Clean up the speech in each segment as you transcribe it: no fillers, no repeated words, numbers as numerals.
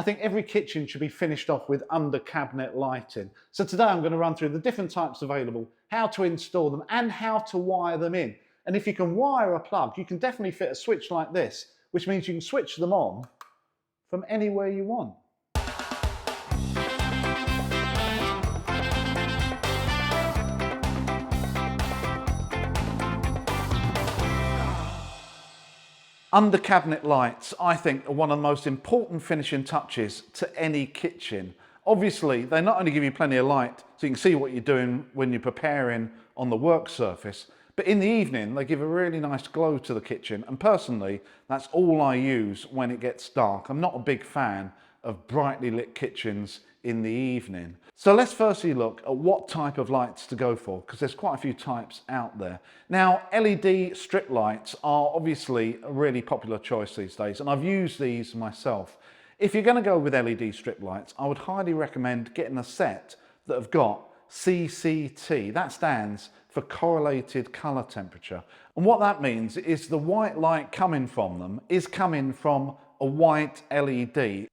I think every kitchen should be finished off with under cabinet lighting. So today I'm going to run through the different types available, how to install them and how to wire them in. And if you can wire a plug, you can definitely fit a switch like this, which means you can switch them on from anywhere you want. Under cabinet lights, I think, are one of the most important finishing touches to any kitchen. Obviously, they not only give you plenty of light so you can see what you're doing when you're preparing on the work surface, but in the evening they give a really nice glow to the kitchen, and personally that's all I use when it gets dark. I'm not a big fan of brightly lit kitchens in the evening. So let's firstly look at what type of lights to go for, because there's quite a few types out there. Now, LED strip lights are obviously a really popular choice these days, and I've used these myself. If you're going to go with LED strip lights, I would highly recommend getting a set that have got CCT. That stands for correlated colour temperature. And what that means is the white light coming from them is coming from a white LED.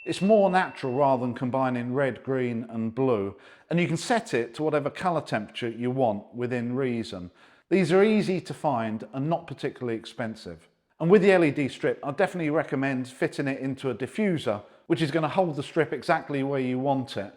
It's more natural rather than combining red, green and blue, and you can set it to whatever colour temperature you want within reason. These are easy to find and not particularly expensive. And with the LED strip, I definitely recommend fitting it into a diffuser, which is going to hold the strip exactly where you want it.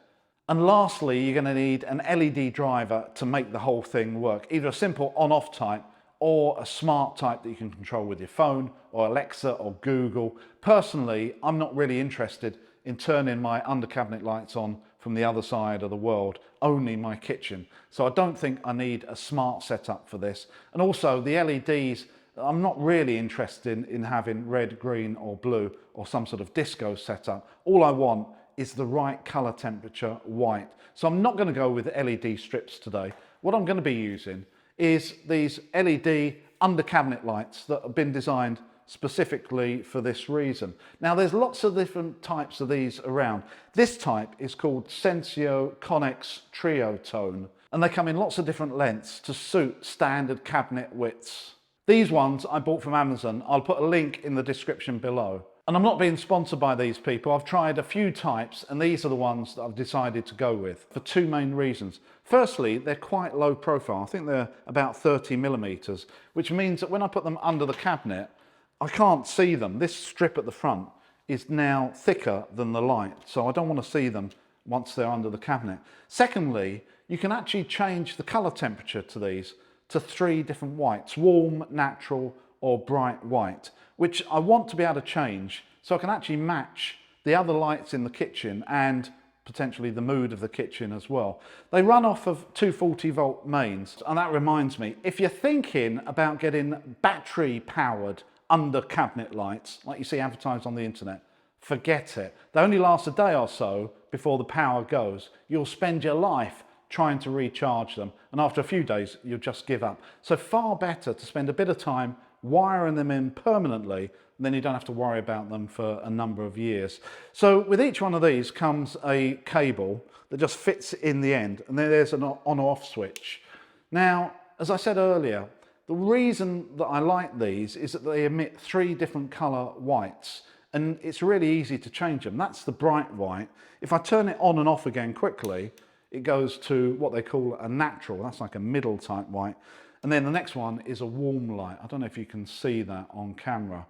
And lastly, you're going to need an LED driver to make the whole thing work, either a simple on-off type or a smart type that you can control with your phone or Alexa or Google. Personally, I'm not really interested in turning my under cabinet lights on from the other side of the world, only my kitchen. So I don't think I need a smart setup for this. And also the LEDs, I'm not really interested in having red, green or blue or some sort of disco setup. All I want is the right color temperature white. So I'm not going to go with LED strips today. What I'm going to be using is these LED under cabinet lights that have been designed specifically for this reason. Now there's lots of different types of these around. This type is called Sensio Connex Trio Tone, and they come in lots of different lengths to suit standard cabinet widths. These ones I bought from Amazon. I'll put a link in the description below. And I'm not being sponsored by these people. I've tried a few types and these are the ones that I've decided to go with for two main reasons. Firstly, they're quite low profile. I think they're about 30 millimeters, which means that when I put them under the cabinet, I can't see them. This strip at the front is now thicker than the light, so I don't want to see them once they're under the cabinet. Secondly, you can actually change the color temperature to these to 3 different whites: warm, natural or bright white, which I want to be able to change so I can actually match the other lights in the kitchen and potentially the mood of the kitchen as well. They run off of 240 volt mains, and that reminds me, if you're thinking about getting battery powered under cabinet lights like you see advertised on the internet, forget it. They only last a day or so before the power goes. You'll spend your life trying to recharge them, and after a few days you'll just give up. So far better to spend a bit of time wiring them in permanently, and then you don't have to worry about them for a number of years. So with each one of these comes a cable that just fits in the end, and then there's an on or off switch. Now, as I said earlier, the reason that I like these is that they emit 3 different color whites, and it's really easy to change them. That's the bright white. If I turn it on and off again quickly, it goes to what they call a natural. That's like a middle type white. And then the next one is a warm light. I don't know if you can see that on camera.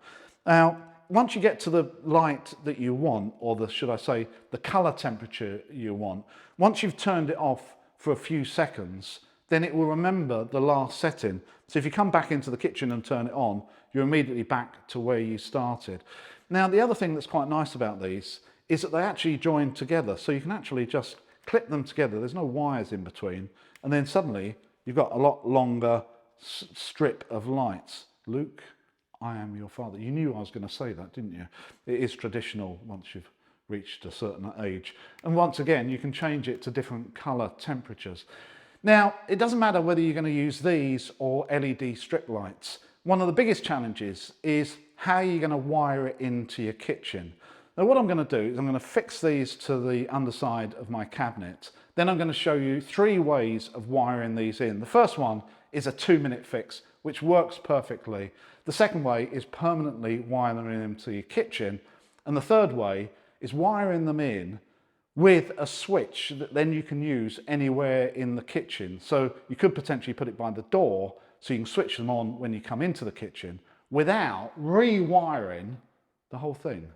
Now, once you get to the light that you want, or the, should I say, the color temperature you want, once you've turned it off for a few seconds, then it will remember the last setting. So if you come back into the kitchen and turn it on, you're immediately back to where you started. Now, the other thing that's quite nice about these is that they actually join together. So you can actually just clip them together. There's no wires in between. And then suddenly you've got a lot longer strip of lights. Luke, I am your father. You knew I was going to say that, didn't you? It is traditional once you've reached a certain age. And once again, you can change it to different color temperatures. Now, it doesn't matter whether you're going to use these or LED strip lights. One of the biggest challenges is how you're going to wire it into your kitchen. Now what I'm going to do is I'm going to fix these to the underside of my cabinet. Then I'm going to show you 3 ways of wiring these in. The first one is a 2-minute fix, which works perfectly. The second way is permanently wiring them into your kitchen. And the third way is wiring them in with a switch that then you can use anywhere in the kitchen. So you could potentially put it by the door so you can switch them on when you come into the kitchen without rewiring the whole thing.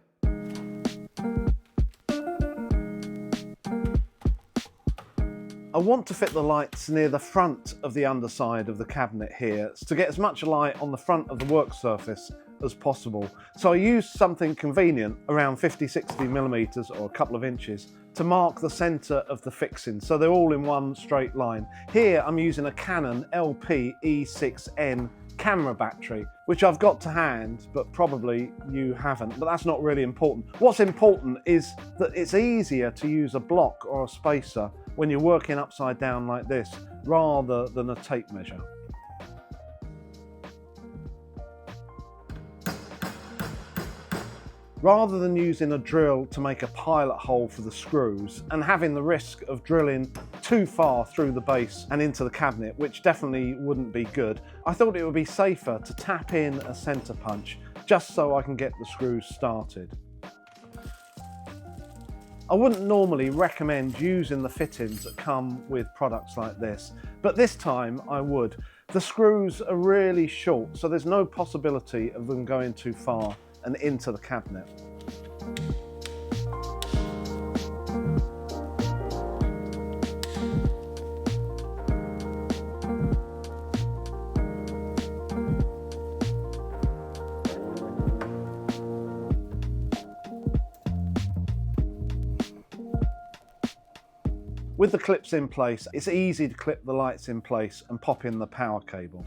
I want to fit the lights near the front of the underside of the cabinet here to get as much light on the front of the work surface as possible. So I used something convenient around 50-60 millimeters or a couple of inches to mark the center of the fixing, so they're all in one straight line. Here I'm using a Canon LP E6N camera battery, which I've got to hand, but probably you haven't, but that's not really important. What's important is that it's easier to use a block or a spacer when you're working upside down like this, rather than a tape measure. Rather than using a drill to make a pilot hole for the screws and having the risk of drilling too far through the base and into the cabinet, which definitely wouldn't be good, I thought it would be safer to tap in a center punch just so I can get the screws started. I wouldn't normally recommend using the fittings that come with products like this, but this time I would. The screws are really short, so there's no possibility of them going too far and into the cabinet. With the clips in place, it's easy to clip the lights in place and pop in the power cable.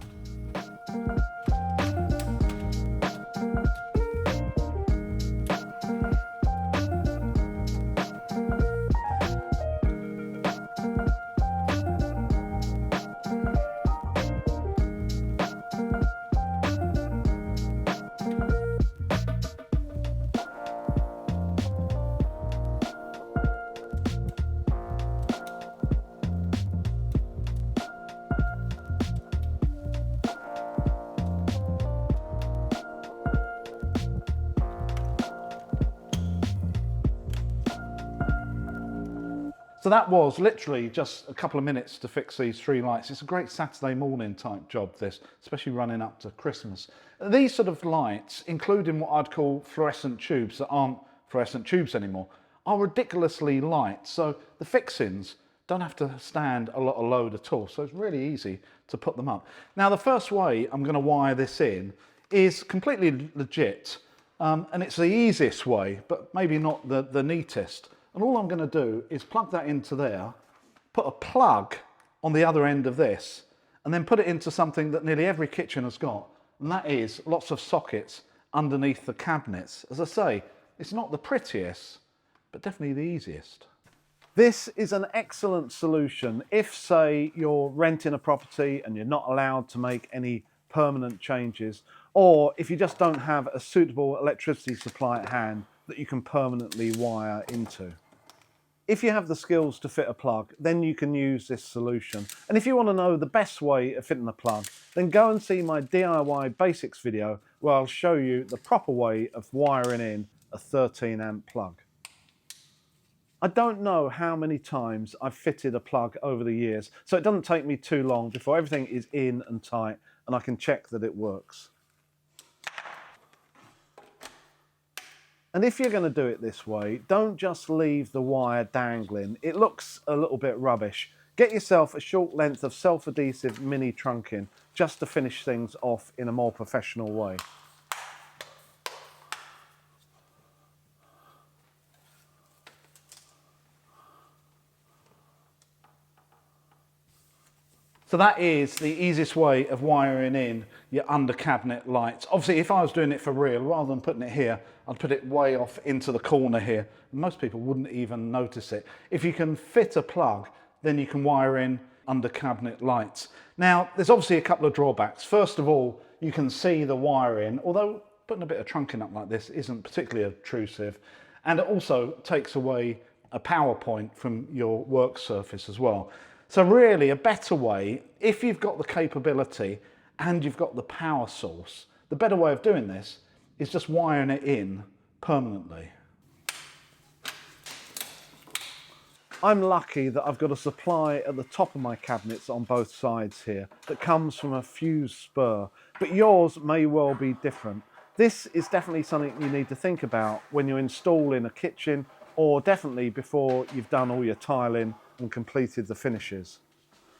So that was literally just a couple of minutes to fix these three lights. It's a great Saturday morning type job, this, especially running up to Christmas. These sort of lights, including what I'd call fluorescent tubes that aren't fluorescent tubes anymore, are ridiculously light. So the fixings don't have to stand a lot of load at all. So it's really easy to put them up. Now, the first way I'm going to wire this in is completely legit. And it's the easiest way, but maybe not the neatest. And all I'm going to do is plug that into there, put a plug on the other end of this, and then put it into something that nearly every kitchen has got, and that is lots of sockets underneath the cabinets. As I say, it's not the prettiest, but definitely the easiest. This is an excellent solution if, say, you're renting a property and you're not allowed to make any permanent changes, or if you just don't have a suitable electricity supply at hand that you can permanently wire into. If you have the skills to fit a plug, then you can use this solution. And if you want to know the best way of fitting a plug, then go and see my DIY basics video where I'll show you the proper way of wiring in a 13 amp plug. I don't know how many times I've fitted a plug over the years, so it doesn't take me too long before everything is in and tight and I can check that it works. And if you're going to do it this way, don't just leave the wire dangling. It looks a little bit rubbish. Get yourself a short length of self-adhesive mini trunking just to finish things off in a more professional way. So that is the easiest way of wiring in your under cabinet lights. Obviously, if I was doing it for real, rather than putting it here, I'd put it way off into the corner here. Most people wouldn't even notice it. If you can fit a plug, then you can wire in under cabinet lights. Now, there's obviously a couple of drawbacks. First of all, you can see the wiring, although putting a bit of trunking up like this isn't particularly obtrusive. And it also takes away a power point from your work surface as well. So really a better way, if you've got the capability and you've got the power source, the better way of doing this is just wiring it in permanently. I'm lucky that I've got a supply at the top of my cabinets on both sides here that comes from a fuse spur, but yours may well be different. This is definitely something you need to think about when you're installing a kitchen, or definitely before you've done all your tiling and completed the finishes.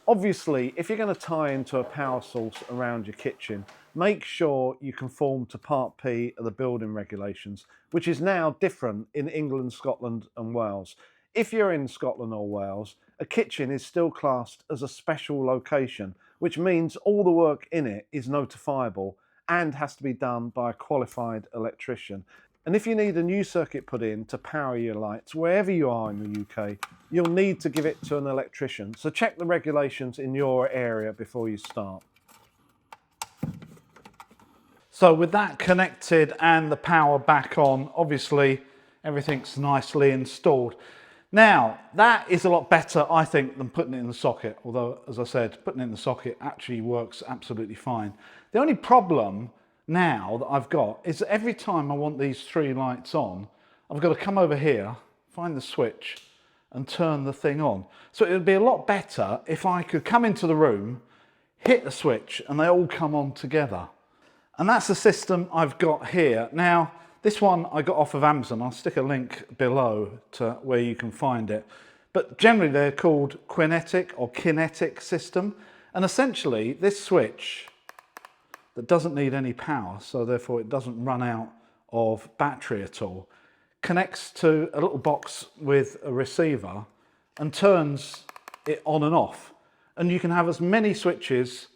Obviously, if you're going to tie into a power source around your kitchen, make sure you conform to Part P of the building regulations, which is now different in England, Scotland and Wales. If you're in Scotland or Wales, a kitchen is still classed as a special location, which means all the work in it is notifiable and has to be done by a qualified electrician. And if you need a new circuit put in to power your lights, wherever you are in the UK, you'll need to give it to an electrician. So check the regulations in your area before you start. So with that connected and the power back on, obviously everything's nicely installed. Now, that is a lot better, I think, than putting it in the socket. Although, as I said, putting it in the socket actually works absolutely fine. The only problem now that I've got is that every time I want these three lights on, I've got to come over here, find the switch and turn the thing on. So it would be a lot better if I could come into the room, hit the switch and they all come on together. And that's the system I've got here. Now, this one I got off of Amazon. I'll stick a link below to where you can find it. But generally they're called kinetic or kinetic system. And essentially this switch that doesn't need any power, so therefore it doesn't run out of battery at all, connects to a little box with a receiver and turns it on and off. And you can have as many switches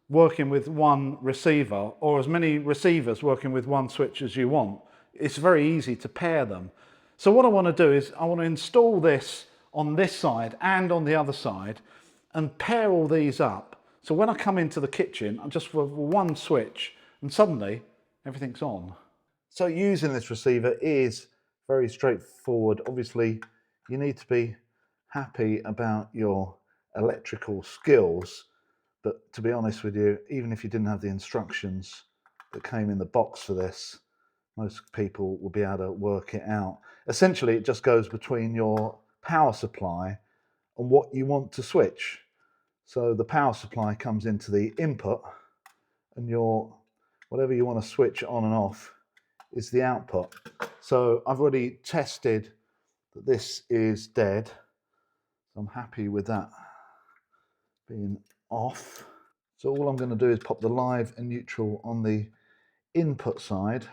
working with one receiver or as many receivers working with one switch as you want. It's very easy to pair them. So what I want to do is I want to install this on this side and on the other side and pair all these up. So when I come into the kitchen, I'm just with one switch and suddenly everything's on. So using this receiver is very straightforward. Obviously, you need to be happy about your electrical skills. But to be honest with you, even if you didn't have the instructions that came in the box for this, most people will be able to work it out. Essentially, it just goes between your power supply and what you want to switch. So the power supply comes into the input and your whatever you want to switch on and off is the output. So I've already tested that this is dead. So I'm happy with that being off. So all I'm going to do is pop the live and neutral on the input side.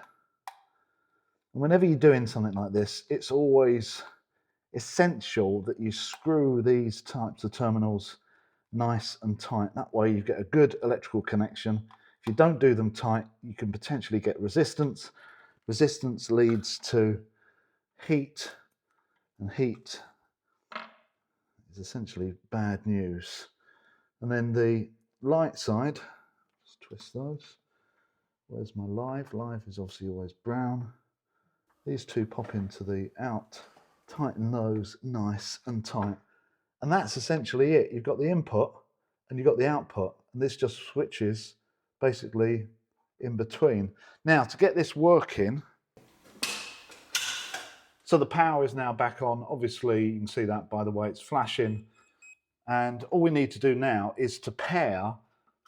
And whenever you're doing something like this, it's always essential that you screw these types of terminals nice and tight. That way you get a good electrical connection. If you don't do them tight, you can potentially get resistance. Resistance leads to heat, and heat is essentially bad news. And then the light side, just twist those. Where's my live? Live is obviously always brown. These two pop into the out. Tighten those nice and tight. And that's essentially it. You've got the input and you've got the output. And this just switches basically in between. Now to get this working, so the power is now back on. Obviously you can see that by the way it's flashing. And all we need to do now is to pair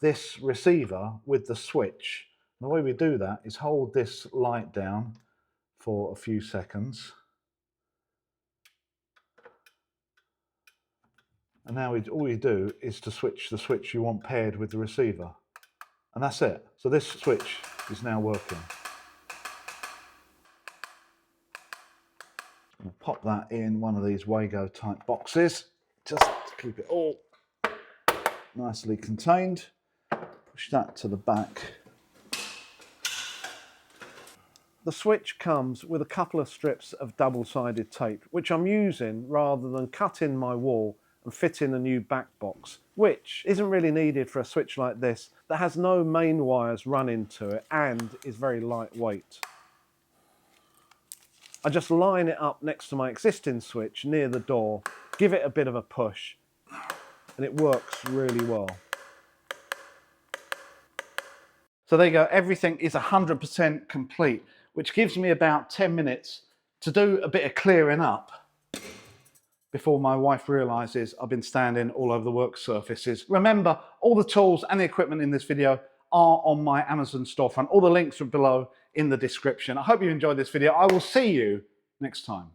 this receiver with the switch. And the way we do that is hold this light down for a few seconds. And now all we do is to switch the switch you want paired with the receiver. And that's it. So this switch is now working. I'll pop that in one of these Wago type boxes, just to keep it all nicely contained. Push that to the back. The switch comes with a couple of strips of double-sided tape, which I'm using rather than cutting my wall and fitting a new back box, which isn't really needed for a switch like this that has no main wires running to it and is very lightweight. I just line it up next to my existing switch near the door, give it a bit of a push, and it works really well. So there you go, everything is 100% complete. which gives me about 10 minutes to do a bit of clearing up before my wife realizes I've been standing all over the work surfaces. Remember, all the tools and the equipment in this video are on my Amazon storefront. All the links are below in the description. I hope you enjoyed this video. I will see you next time.